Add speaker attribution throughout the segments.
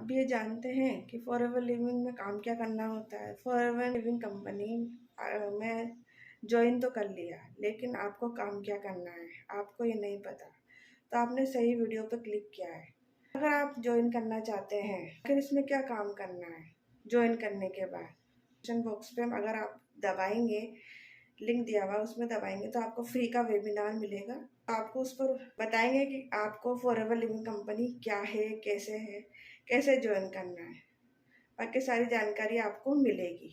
Speaker 1: आप ये जानते हैं कि फॉरएवर लिविंग में काम क्या करना होता है। फॉरएवर लिविंग कंपनी में ज्वाइन तो कर लिया, लेकिन आपको काम क्या करना है आपको ये नहीं पता, तो आपने सही वीडियो पर क्लिक किया है। अगर आप ज्वाइन करना चाहते हैं, फिर इसमें क्या काम करना है। ज्वाइन करने के बाद डिस्क्रिप्शन बॉक्स पे अगर आप दबाएंगे, लिंक दिया हुआ उसमें दबाएंगे तो आपको फ्री का वेबिनार मिलेगा। आपको उस पर बताएंगे कि आपको फॉरएवर लिविंग कंपनी क्या है, कैसे ज्वाइन करना है। बाकी सारी जानकारी आपको मिलेगी।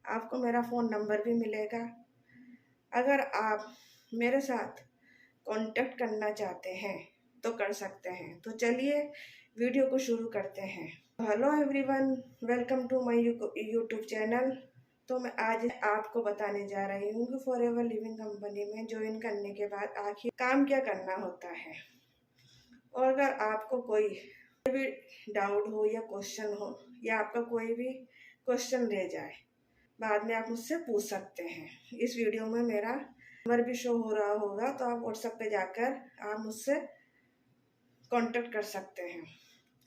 Speaker 1: आपको मेरा फ़ोन नंबर भी मिलेगा। अगर आप मेरे साथ कांटेक्ट करना चाहते हैं तो कर सकते हैं। तो चलिए वीडियो को शुरू करते हैं। Hello everyone, welcome to my YouTube channel. तो मैं आज आपको बताने जा रही हूँ कि फॉरएवर लिविंग कंपनी में ज्वाइन करने के बाद आखिर काम क्या करना होता है। और अगर आपको कोई भी डाउट हो या क्वेश्चन हो या आपका कोई भी क्वेश्चन रह जाए, बाद में आप मुझसे पूछ सकते हैं। इस वीडियो में मेरा नंबर भी शो हो रहा होगा, तो आप व्हाट्सएप पे जाकर आप मुझसे कांटेक्ट कर सकते हैं।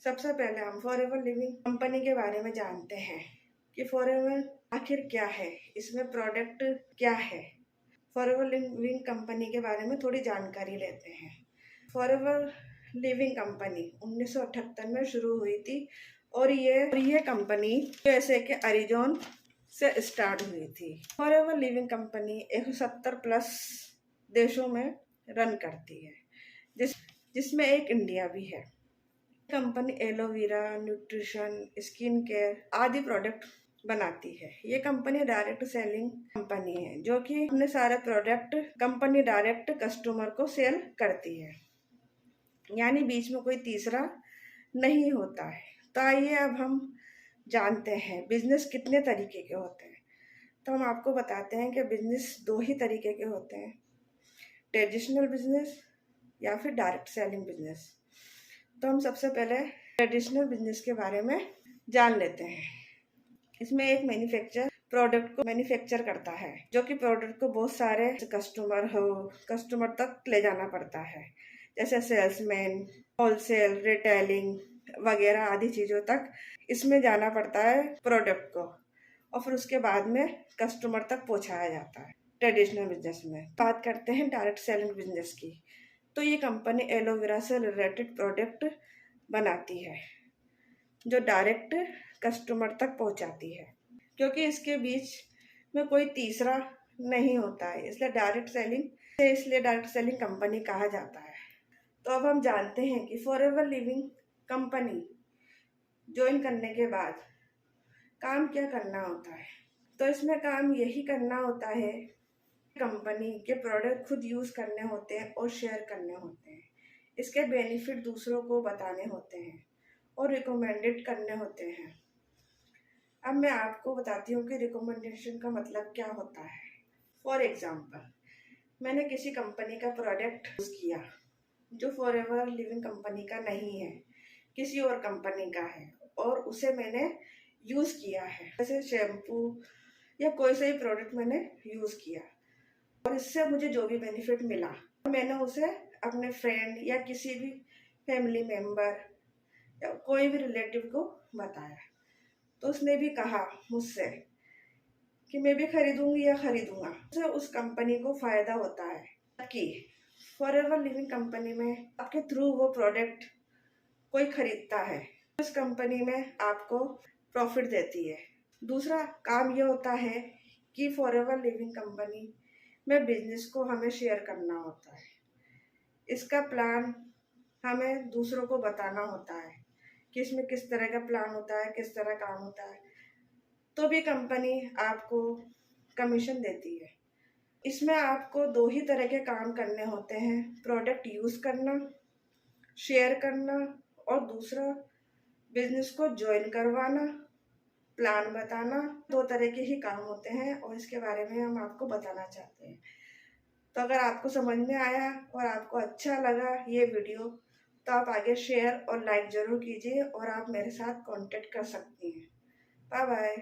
Speaker 1: सबसे पहले हम फॉरएवर लिविंग कंपनी के बारे में जानते हैं कि फॉरएवर आखिर क्या है, इसमें प्रोडक्ट क्या है। फॉरएवर लिविंग कंपनी के बारे में थोड़ी जानकारी लेते हैं। फॉरएवर लिविंग कंपनी 1978 में शुरू हुई थी और ये कंपनी यूएसए के अरिजोन से स्टार्ट हुई थी। फॉरएवर लिविंग कंपनी 170 प्लस देशों में रन करती है, जिसमें एक इंडिया भी है। Company aloe vera, nutrition, skin care आदि प्रोडक्ट बनाती है। ये कंपनी डायरेक्ट सेलिंग कंपनी है, जो कि अपने सारे प्रोडक्ट कंपनी डायरेक्ट कस्टमर को सेल करती है, यानी बीच में कोई तीसरा नहीं होता है। तो आइए अब हम जानते हैं बिजनेस कितने तरीके के होते हैं। तो हम आपको बताते हैं कि बिजनेस दो ही तरीके के होते हैं, ट्रेडिशनल बिजनेस या फिर डायरेक्ट सेलिंग बिजनेस। तो हम सबसे पहले ट्रेडिशनल बिजनेस के बारे में जान लेते हैं। इसमें एक मैन्युफैक्चर प्रोडक्ट को मैन्युफैक्चर करता है, जो कि प्रोडक्ट को बहुत सारे कस्टमर तक ले जाना पड़ता है, जैसे सेल्समैन, होलसेल, रिटेलिंग वगैरह आदि चीज़ों तक इसमें जाना पड़ता है प्रोडक्ट को, और फिर उसके बाद में कस्टमर तक पहुंचाया जाता है। ट्रेडिशनल बिजनेस में बात करते हैं डायरेक्ट सेलिंग बिजनेस की। तो ये कंपनी एलोवेरा से रिलेटेड प्रोडक्ट बनाती है, जो डायरेक्ट कस्टमर तक पहुंचाती है, क्योंकि इसके बीच में कोई तीसरा नहीं होता है, इसलिए डायरेक्ट सेलिंग कंपनी कहा जाता है। तो अब हम जानते हैं कि फॉरएवर लिविंग कंपनी ज्वाइन करने के बाद काम क्या करना होता है। तो इसमें काम यही करना होता है, कंपनी के प्रोडक्ट खुद यूज़ करने होते हैं और शेयर करने होते हैं। इसके बेनिफिट दूसरों को बताने होते हैं और रिकमेंडेड करने होते हैं। अब मैं आपको बताती हूँ कि रिकमेंडेशन का मतलब क्या होता है। फॉर एग्जाम्पल, मैंने किसी कंपनी का प्रोडक्ट यूज़ किया जो फॉरएवर लिविंग कंपनी का नहीं है, किसी और कंपनी का है, और उसे मैंने यूज़ किया है, जैसे शैम्पू या कोई सा ही प्रोडक्ट मैंने यूज़ किया, और इससे मुझे जो भी बेनिफिट मिला मैंने उसे अपने फ्रेंड या किसी भी फैमिली मेम्बर या कोई भी रिलेटिव को बताया, तो उसने भी कहा मुझसे कि मैं भी खरीदूंगी या खरीदूंगा, तो उस कंपनी को फ़ायदा होता है कि फॉरएवर लिविंग कंपनी में आपके थ्रू वो प्रोडक्ट कोई खरीदता है, उस कंपनी में आपको प्रॉफिट देती है। दूसरा काम ये होता है कि फॉरएवर लिविंग कंपनी में बिजनेस को हमें शेयर करना होता है। इसका प्लान हमें दूसरों को बताना होता है कि इसमें किस तरह का प्लान होता है, किस तरह काम होता है, तो भी कंपनी आपको कमीशन देती है। इसमें आपको दो ही तरह के काम करने होते हैं, प्रोडक्ट यूज़ करना, शेयर करना, और दूसरा बिजनेस को ज्वाइन करवाना, प्लान बताना। दो तरह के ही काम होते हैं और इसके बारे में हम आपको बताना चाहते हैं। तो अगर आपको समझ में आया और आपको अच्छा लगा ये वीडियो, तो आप आगे शेयर और लाइक ज़रूर कीजिए और आप मेरे साथ कांटेक्ट कर सकती हैं। Bye bye.